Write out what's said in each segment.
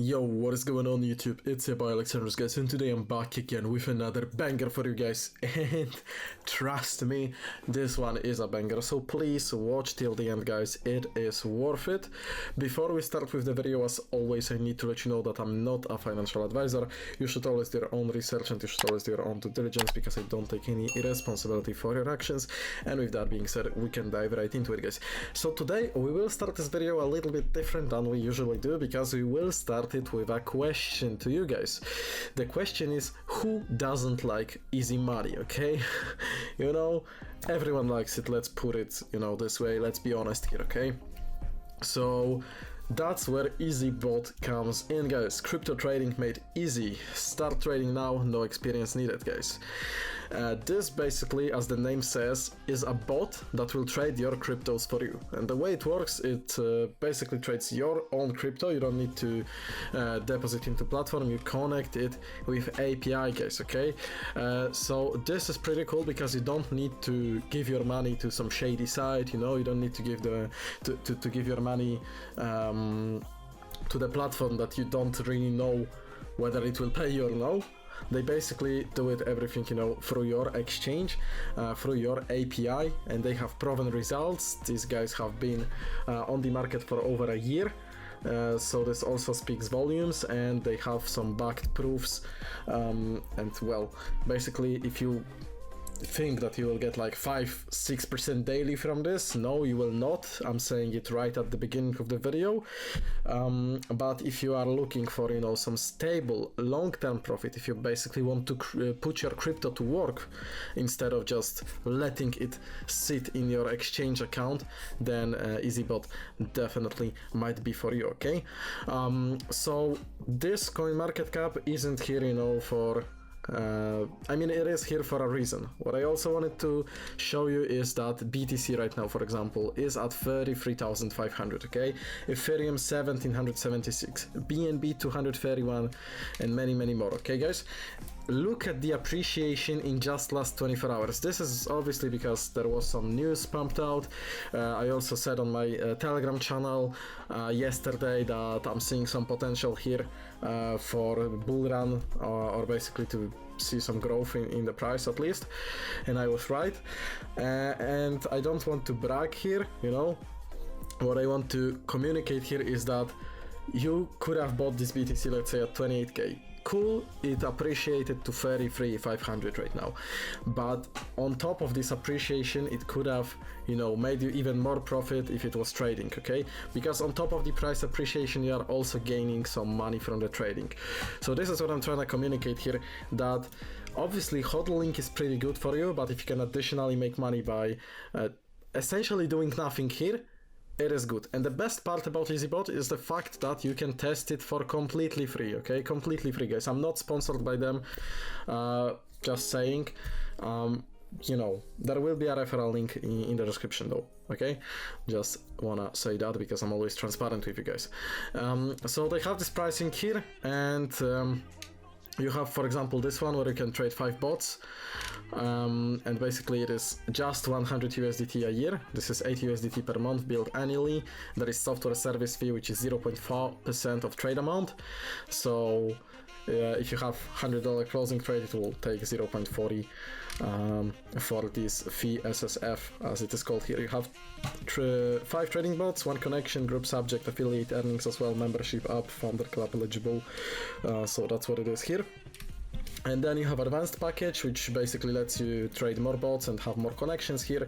Yo, what is going on YouTube? It's your boy Alexandrus, guys, and today I'm back again with another banger for you guys, and trust me, this one is a banger, so please watch till the end, guys. It is worth it. Before we start with the video, as always, I need to let you know that I'm not a financial advisor. You should always do your own research and you should always do your own due diligence, because I don't take any responsibility for your actions. And with that being said, we can dive right into it, guys. So today we will start this video a little bit different than we usually do, because we will start it with a question to you guys. The question is, who doesn't like easy money? Okay. You know, everyone likes it, let's put it, you know, this way. Let's be honest here. Okay, so that's where EazyBot comes in, guys. Crypto trading made easy. Start trading now, no experience needed, guys. This basically, as the name says, is a bot that will trade your cryptos for you. And the way it works, it basically trades your own crypto. You don't need to deposit into platform. You connect it with API, guys. Okay, so this is pretty cool, because you don't need to give your money to some shady site. You know, you don't need to give to give your money to the platform that you don't really know whether it will pay you or no. They basically do it everything, you know, through your exchange, through your API, and they have proven results. These guys have been on the market for over a year. So this also speaks volumes, and they have some backed proofs, and well, basically, if you think that you will get like 5-6% daily from this, no, you will not. I'm saying it right at the beginning of the video. But if you are looking for, you know, some stable long-term profit, if you basically want to put your crypto to work instead of just letting it sit in your exchange account, then EazyBot definitely might be for you. Okay, so this coin market cap isn't here, you know, for I mean, it is here for a reason. What I also wanted to show you is that BTC right now, for example, is at 33,500, okay? Ethereum 1776, BNB 231, and many more, okay, guys? Look at the appreciation in just last 24 hours. This is obviously because there was some news pumped out. I also said on my Telegram channel yesterday that I'm seeing some potential here for bull run, or basically to see some growth in the price at least, and I was right. And I don't want to brag here, you know. What I want to communicate here is that you could have bought this BTC, let's say, at 28k. Cool, it appreciated to 33,500 right now, but on top of this appreciation, it could have, you know, made you even more profit if it was trading, okay? Because on top of the price appreciation, you are also gaining some money from the trading. So this is what I'm trying to communicate here, that obviously hodling is pretty good for you, but if you can additionally make money by essentially doing nothing here, it is good. And the best part about EazyBot is the fact that you can test it for completely free, okay? Completely free, guys. I'm not sponsored by them, just saying. You know, there will be a referral link in the description though, okay? Just wanna say that because I'm always transparent with you guys. So they have this pricing here, and you have, for example, this one where you can trade 5 bots, and basically it is just 100 USDT a year. This is 8 USDT per month billed annually. There is software service fee, which is 0.4% of trade amount. So if you have $100 closing trade, it will take 0.40 for this fee, SSF as it is called here. You have 5 trading bots, 1 connection, group subject, affiliate earnings as well, membership up, founder club eligible. So that's what it is here. And then you have advanced package, which basically lets you trade more bots and have more connections here.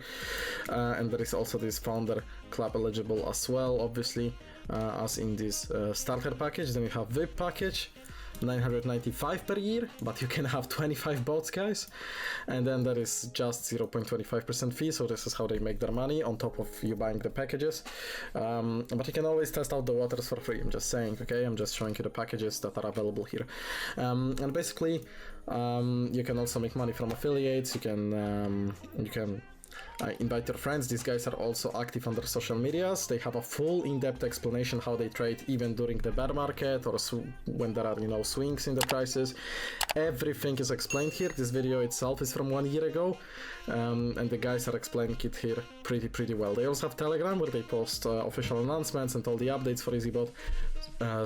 And there is also this founder club eligible as well, obviously, as in this starter package. Then you have VIP package, 995 per year, but you can have 25 bots, guys. And then there is just 0.25% fee, so this is how they make their money on top of you buying the packages. But you can always test out the waters for free, I'm just saying, okay? I'm just showing you the packages that are available here. And basically, you can also make money from affiliates. You can invite your friends. These guys are also active on their social medias. They have a full in-depth explanation how they trade even during the bear market, or when there are, you know, swings in the prices. Everything is explained here. This video itself is from 1 year ago, and the guys are explaining it here pretty well. They also have Telegram, where they post official announcements and all the updates for EazyBot.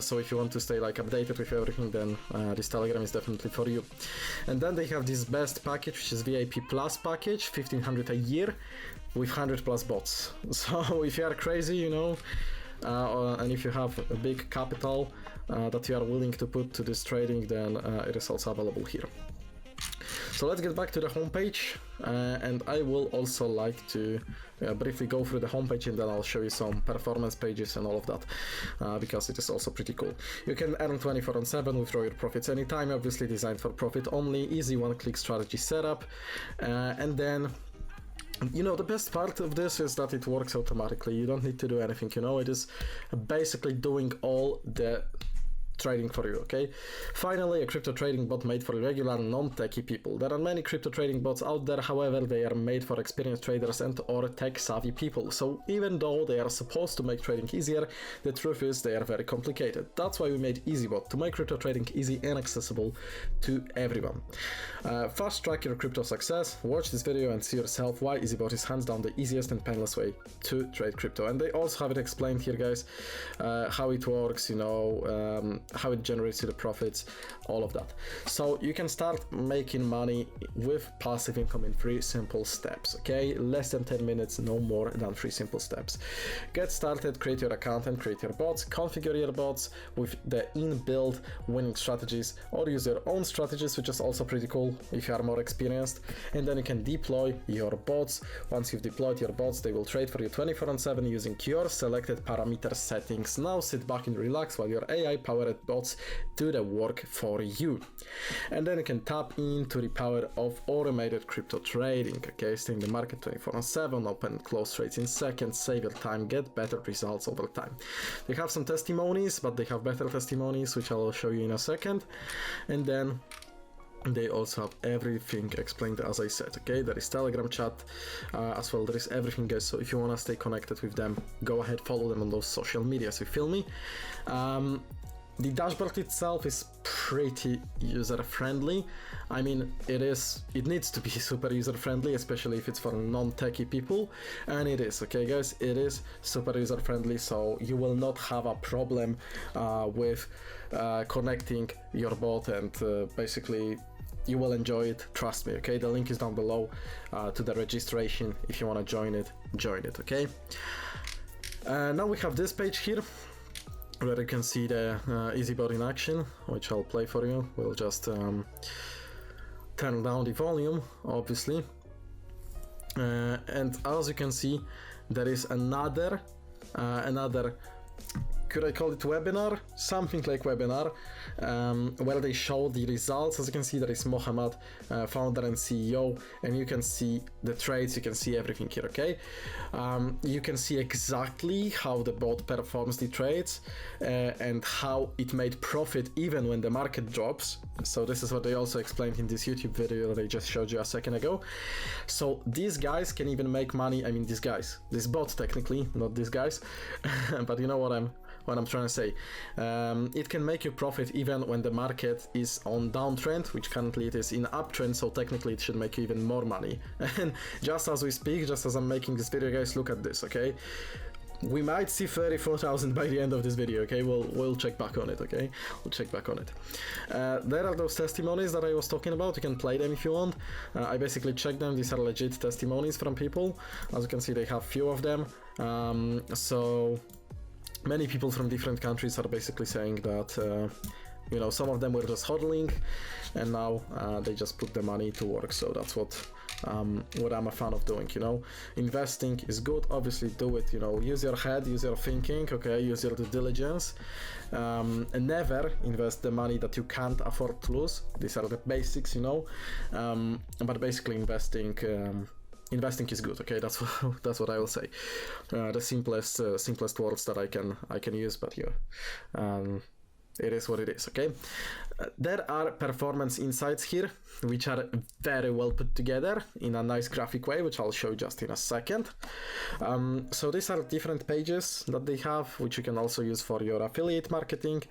So if you want to stay like updated with everything, then this Telegram is definitely for you. And then they have this best package, which is VIP Plus package, 1500 a year with 100 plus bots. So if you are crazy, you know, and if you have a big capital that you are willing to put to this trading, then it is also available here. So let's get back to the homepage, and I will also like to briefly go through the homepage, and then I'll show you some performance pages and all of that, because it is also pretty cool. You can earn 24/7, withdraw your profits anytime, obviously designed for profit only, easy one-click strategy setup, and then, you know, the best part of this is that it works automatically. You don't need to do anything, you know, it is basically doing all the trading for you, okay? Finally, a crypto trading bot made for regular non-techie people. There are many crypto trading bots out there, however, they are made for experienced traders and or tech-savvy people. So even though they are supposed to make trading easier, the truth is they are very complicated. That's why we made EazyBot, to make crypto trading easy and accessible to everyone. Fast track your crypto success. Watch this video and see yourself why EazyBot is hands down the easiest and painless way to trade crypto. And they also have it explained here, guys, how it works, you know, how it generates you the profits, all of that. So you can start making money with passive income in 3 simple steps, okay? Less than 10 minutes, no more than 3 simple steps. Get started, create your account and create your bots, configure your bots with the inbuilt winning strategies, or use your own strategies, which is also pretty cool if you are more experienced. And then you can deploy your bots. Once you've deployed your bots, they will trade for you 24/7 using your selected parameter settings. Now sit back and relax while your AI-powered bots do the work for you. And then you can tap into the power of automated crypto trading, okay? Stay in the market 24/7, open and close trades in seconds, save your time, get better results over time. They have some testimonies, but they have better testimonies, which I'll show you in a second. And then they also have everything explained, as I said, okay? There is Telegram chat as well, there is everything, guys. So if you want to stay connected with them, go ahead, follow them on those social medias, you feel me? The dashboard itself is pretty user-friendly. I mean, it needs to be super user-friendly, especially if it's for non-techie people, and it is, okay guys, it is super user-friendly, so you will not have a problem with connecting your bot, and basically you will enjoy it, trust me, okay? The link is down below to the registration. If you want to join it, okay? Now we have this page here, where you can see the EazyBot in action, which I'll play for you. We'll just turn down the volume, obviously. And as you can see, there is another, could I call it webinar? Something like webinar, where they show the results. As you can see, there is Mohammed, founder and CEO, and you can see the trades, you can see everything here, okay? You can see exactly how the bot performs the trades and how it made profit even when the market drops. So this is what they also explained in this YouTube video that I just showed you a second ago. So these guys can even make money. I mean, these guys, this bot technically, not these guys, but you know what I'm trying to say. It can make you profit even when the market is on downtrend, which currently it is in uptrend, so technically it should make you even more money. And just as we speak, just as I'm making this video, guys, look at this, okay? We might see 34,000 by the end of this video, okay? We'll check back on it, okay? We'll check back on it. There are those testimonies that I was talking about. You can play them if you want. I basically checked them. These are legit testimonies from people. As you can see, they have few of them. So many people from different countries are basically saying that you know, some of them were just hodling, and now they just put the money to work. So that's what I'm a fan of doing, you know. Investing is good, obviously do it, you know, use your head, use your thinking, okay, use your due diligence, and never invest the money that you can't afford to lose. These are the basics, you know, but basically investing is good, okay? That's what I will say. The simplest words that I can use, but yeah, it is what it is, okay? There are performance insights here, which are very well put together in a nice graphic way, which I'll show you just in a second. So these are different pages that they have, which you can also use for your affiliate marketing.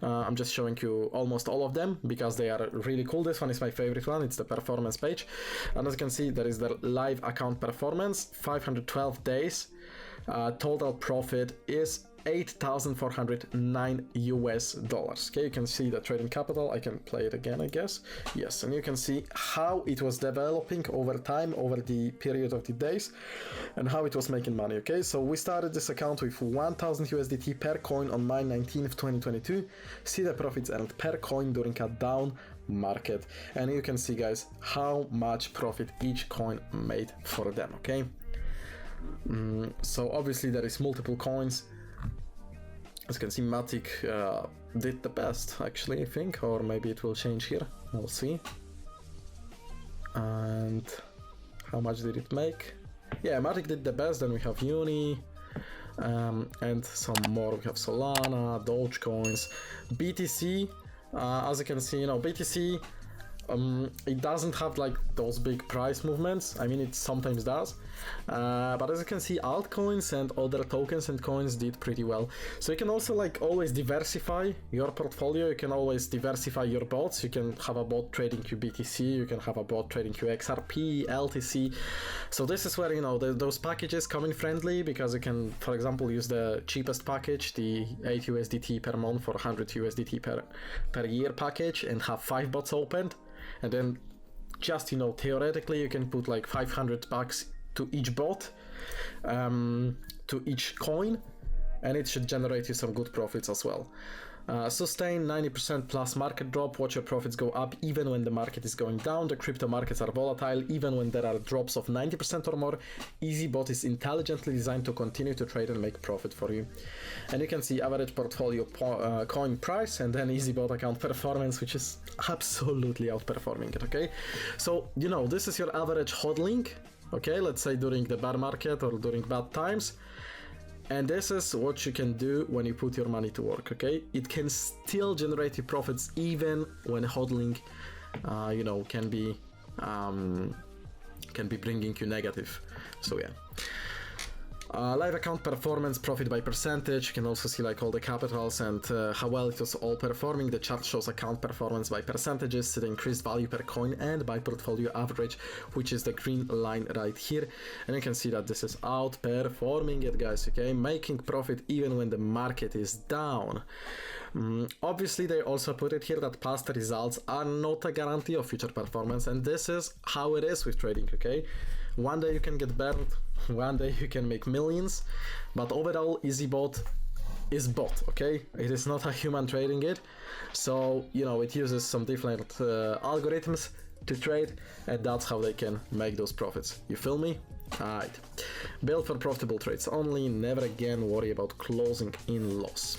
I'm just showing you almost all of them because they are really cool. This one is my favorite one. It's the performance page. And as you can see, there is the live account performance, 512 days. Total profit is $8,409 US. Okay, you can see the trading capital. I can play it again, I guess. Yes, and you can see how it was developing over time, over the period of the days, and how it was making money. Okay, so we started this account with 1,000 USDT per coin on May 19th, 2022. See the profits earned per coin during a down market, and you can see, guys, how much profit each coin made for them. Okay, so obviously there is multiple coins. As you can see, Matic did the best, actually, I think, or maybe it will change here. We'll see. And how much did it make? Yeah, Matic did the best. Then we have Uni, and some more. We have Solana, Dogecoins, BTC. As you can see, you know, BTC, it doesn't have like those big price movements. I mean, it sometimes does, but as you can see, altcoins and other tokens and coins did pretty well. So you can also like always diversify your portfolio. You can always diversify your bots. You can have a bot trading QBTC, you can have a bot trading QXRP, LTC. So this is where, you know, those packages come in friendly, because you can, for example, use the cheapest package, the 8 USDT per month for 100 USDT per year package, and have 5 bots opened. And then just, you know, theoretically you can put like $500 to each bot, to each coin, and it should generate you some good profits as well. Sustain 90% plus market drop. Watch your profits go up even when the market is going down. The crypto markets are volatile even when there are drops of 90% or more. EazyBot is intelligently designed to continue to trade and make profit for you. And you can see average portfolio coin price, and then EazyBot account performance, which is absolutely outperforming it. Okay, so you know, this is your average hodling. Okay, let's say during the bear market or during bad times. And this is what you can do when you put your money to work. Okay, it can still generate you profits even when hodling, you know, can be bringing you negative. So yeah. Live account performance, profit by percentage. You can also see like all the capitals and how well it was all performing. The chart shows account performance by percentages, the increased value per coin, and by portfolio average, which is the green line right here. And you can see that this is outperforming it, guys. Okay, making profit even when the market is down. Obviously, they also put it here that past results are not a guarantee of future performance, and this is how it is with trading. Okay, one day you can get burned, one day you can make millions, but overall EazyBot is bot. Okay, it is not a human trading it, so you know, it uses some different algorithms to trade, and that's how they can make those profits. You feel me? Alright, build for profitable trades only. Never again worry about closing in loss.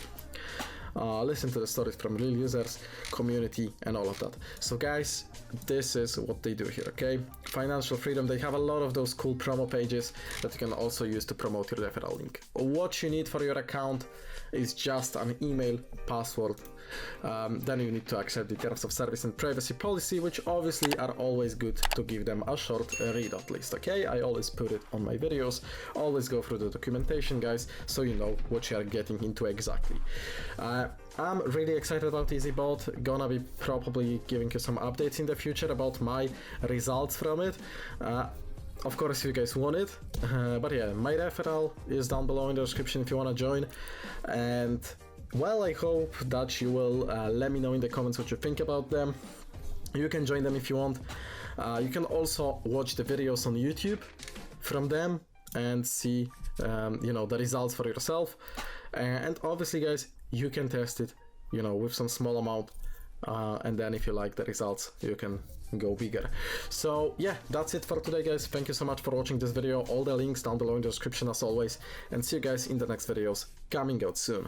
Listen to the stories from real users, community, and all of that. So guys, this is what they do here. Okay, financial freedom. They have a lot of those cool promo pages that you can also use to promote your referral link. What you need for your account is just an email, password. Then you need to accept the terms of service and privacy policy, which obviously are always good to give them a short read at least. Okay, I always put it on my videos. Always go through the documentation, guys, so you know what you are getting into exactly. I'm really excited about EazyBot. Gonna be probably giving you some updates in the future about my results from it. Of course, if you guys want it. But yeah, my referral is down below in the description if you want to join. And well, I hope that you will let me know in the comments what you think about them. You can join them if you want. You can also watch the videos on YouTube from them and see you know, the results for yourself. And obviously, guys, you can test it, you know, with some small amount, and then if you like the results, you can go bigger. So yeah, that's it for today, guys. Thank you so much for watching this video. All the links down below in the description as always, and see you guys in the next videos coming out soon.